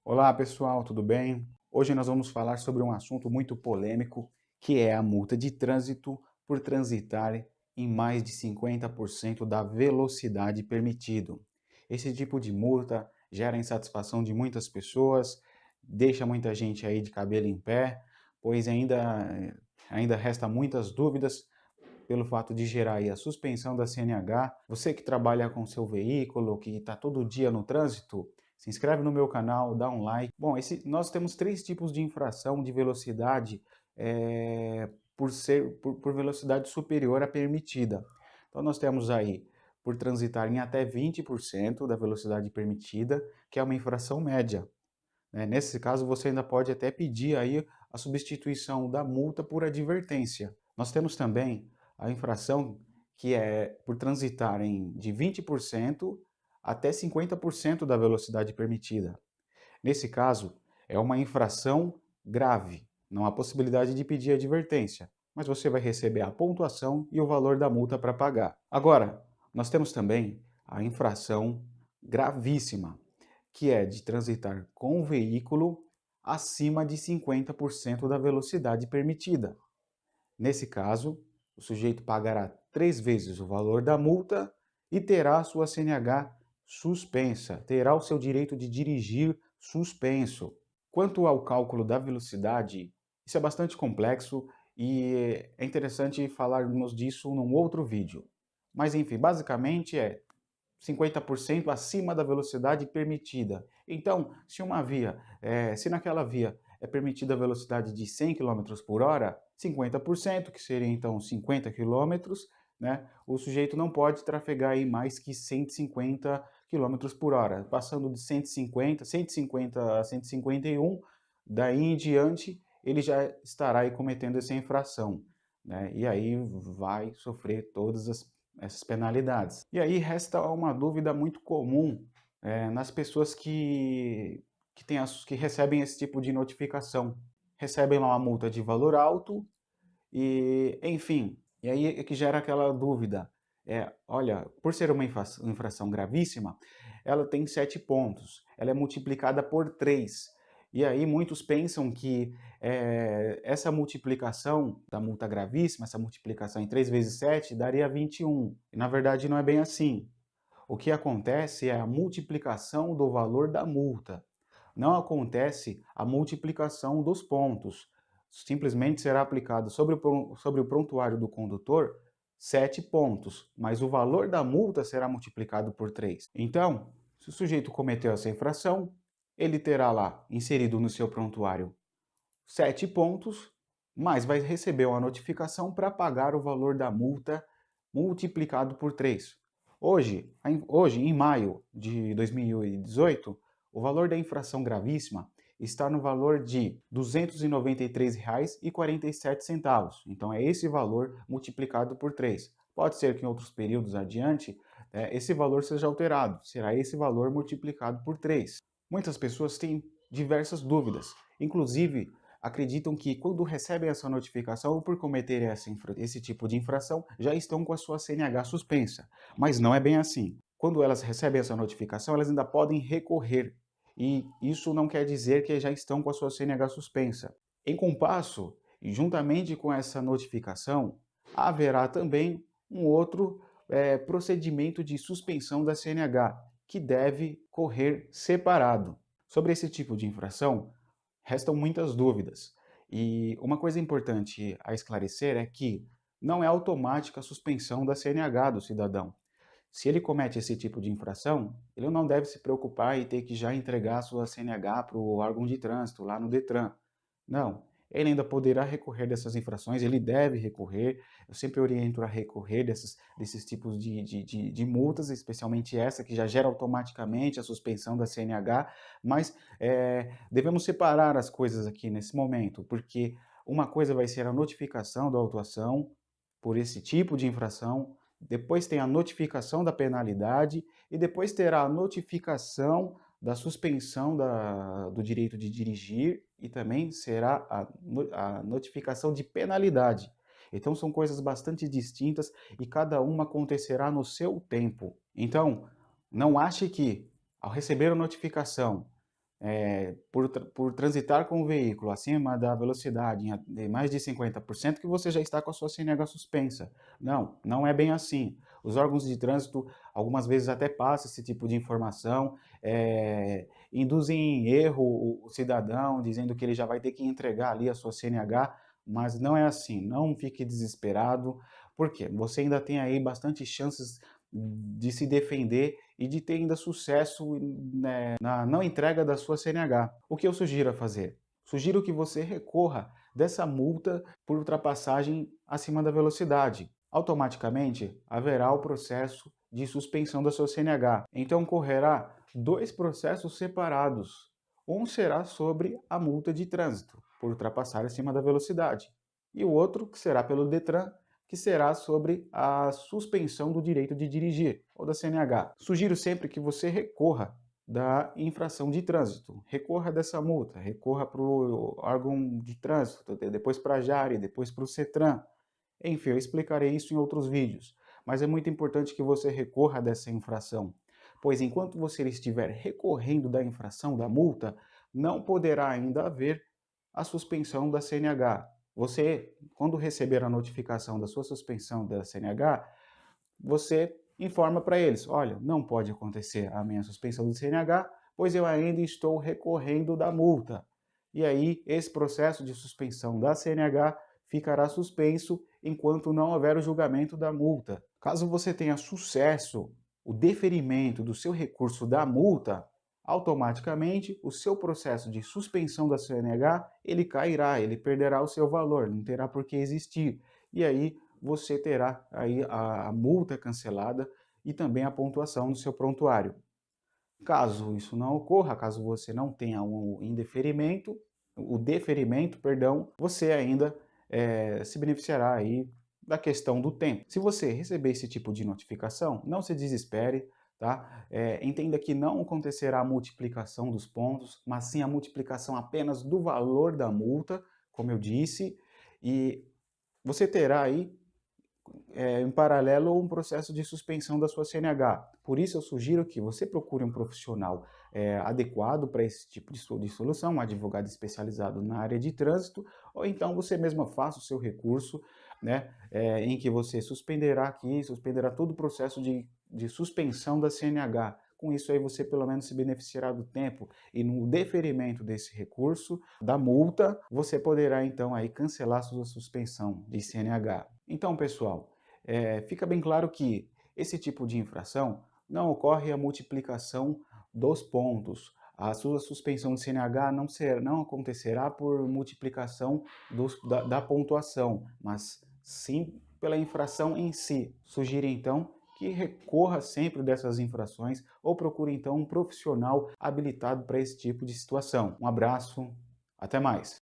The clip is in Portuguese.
Olá pessoal, tudo bem? Hoje nós vamos falar sobre um assunto muito polêmico, que é a multa de trânsito por transitar em mais de 50% da velocidade permitido. Esse tipo de multa gera insatisfação de muitas pessoas, deixa muita gente aí de cabelo em pé, pois ainda resta muitas dúvidas pelo fato de gerar aí a suspensão da CNH. Você que trabalha com seu veículo, que está todo dia no trânsito, se inscreve no meu canal, dá um like. Bom, nós temos três tipos de infração de velocidade por velocidade superior à permitida. Então nós temos aí por transitar em até 20% da velocidade permitida, que é uma infração média, né? Nesse caso, você ainda pode até pedir aí a substituição da multa por advertência. Nós temos também a infração que é por transitarem de 20% até 50% da velocidade permitida. Nesse caso, é uma infração grave, não há possibilidade de pedir advertência, mas você vai receber a pontuação e o valor da multa para pagar. Agora, nós temos também a infração gravíssima, que é de transitar com o veículo acima de 50% da velocidade permitida. Nesse caso, o sujeito pagará 3 vezes o valor da multa e terá sua CNH suspensa, terá o seu direito de dirigir suspenso. Quanto ao cálculo da velocidade, isso é bastante complexo e é interessante falarmos disso num outro vídeo. Mas enfim, basicamente é 50% acima da velocidade permitida. Então, se naquela via é permitida a velocidade de 100 km por hora, 50%, que seria então 50 km, né, o sujeito não pode trafegar aí mais que 150 km por hora. Passando de 150 a 151, daí em diante ele já estará aí cometendo essa infração, né, e aí vai sofrer todas essas penalidades. E aí resta uma dúvida muito comum nas pessoas que recebem esse tipo de notificação. Recebem lá uma multa de valor alto e, enfim, e aí é que gera aquela dúvida. Olha, por ser uma infração gravíssima, ela tem 7 pontos, ela é multiplicada por 3. E aí muitos pensam que essa multiplicação da multa gravíssima, essa multiplicação em 3 vezes 7, daria 21. E na verdade não é bem assim. O que acontece é a multiplicação do valor da multa. Não acontece a multiplicação dos pontos. Simplesmente será aplicado sobre o prontuário do condutor 7 pontos, mas o valor da multa será multiplicado por 3. Então, se o sujeito cometeu essa infração, ele terá lá inserido no seu prontuário 7 pontos, mas vai receber uma notificação para pagar o valor da multa multiplicado por 3. Hoje, em maio de 2018, o valor da infração gravíssima está no valor de R$ 293,47. Então é esse valor multiplicado por 3. Pode ser que em outros períodos adiante esse valor seja alterado, será esse valor multiplicado por 3. Muitas pessoas têm diversas dúvidas, inclusive acreditam que quando recebem essa notificação ou por cometerem esse tipo de infração, já estão com a sua CNH suspensa. Mas não é bem assim. Quando elas recebem essa notificação, elas ainda podem recorrer. E isso não quer dizer que já estão com a sua CNH suspensa. Em compasso, e juntamente com essa notificação, haverá também um outro procedimento de suspensão da CNH, que deve correr separado. Sobre esse tipo de infração, restam muitas dúvidas. E uma coisa importante a esclarecer é que não é automática a suspensão da CNH do cidadão. Se ele comete esse tipo de infração, ele não deve se preocupar e ter que já entregar a sua CNH para o órgão de trânsito, lá no Detran. Não, ele ainda poderá recorrer dessas infrações, ele deve recorrer. Eu sempre oriento a recorrer desses tipos de multas, especialmente essa que já gera automaticamente a suspensão da CNH, mas devemos separar as coisas aqui nesse momento, porque uma coisa vai ser a notificação da autuação por esse tipo de infração, depois tem a notificação da penalidade e depois terá a notificação da suspensão do direito de dirigir e também será a notificação de penalidade. Então são coisas bastante distintas e cada uma acontecerá no seu tempo. Então, não ache que ao receber a notificação por transitar com o veículo acima da velocidade de mais de 50%, que você já está com a sua CNH suspensa. Não, não é bem assim. Os órgãos de trânsito algumas vezes até passam esse tipo de informação, induzem em erro o cidadão, dizendo que ele já vai ter que entregar ali a sua CNH, mas não é assim. Não fique desesperado, porque você ainda tem aí bastante chances de se defender e de ter ainda sucesso, né, na não entrega da sua CNH. O que eu sugiro a fazer? Sugiro que você recorra dessa multa por ultrapassagem acima da velocidade. Automaticamente haverá o processo de suspensão da sua CNH. Então correrá dois processos separados. Um será sobre a multa de trânsito por ultrapassar acima da velocidade e o outro que será pelo Detran, que será sobre a suspensão do direito de dirigir, ou da CNH. Sugiro sempre que você recorra da infração de trânsito, recorra dessa multa, recorra para o órgão de trânsito, depois para a Jari, depois para o CETRAN. Enfim, eu explicarei isso em outros vídeos, mas é muito importante que você recorra dessa infração, pois enquanto você estiver recorrendo da infração da multa, não poderá ainda haver a suspensão da CNH. Você, quando receber a notificação da sua suspensão da CNH, você informa para eles, olha, não pode acontecer a minha suspensão do CNH, pois eu ainda estou recorrendo da multa. E aí, esse processo de suspensão da CNH ficará suspenso enquanto não houver o julgamento da multa. Caso você tenha sucesso, o deferimento do seu recurso da multa, automaticamente o seu processo de suspensão da CNH, ele cairá, ele perderá o seu valor, não terá por que existir. E aí você terá aí a multa cancelada e também a pontuação no seu prontuário. Caso isso não ocorra, caso você não tenha o deferimento, perdão, você ainda se beneficiará aí da questão do tempo. Se você receber esse tipo de notificação, não se desespere, tá? Entenda que não acontecerá a multiplicação dos pontos, mas sim a multiplicação apenas do valor da multa, como eu disse, e você terá aí em paralelo um processo de suspensão da sua CNH. Por isso eu sugiro que você procure um profissional adequado para esse tipo de solução, um advogado especializado na área de trânsito, ou então você mesma faça o seu recurso, né, em que você suspenderá todo o processo de suspensão da CNH. Com isso aí você pelo menos se beneficiará do tempo e no deferimento desse recurso, da multa, você poderá então aí cancelar sua suspensão de CNH. Então, pessoal, fica bem claro que esse tipo de infração não ocorre a multiplicação dos pontos. A sua suspensão de CNH não acontecerá por multiplicação da pontuação, mas sim pela infração em si. Sugiro então que recorra sempre dessas infrações ou procure então um profissional habilitado para esse tipo de situação. Um abraço, até mais.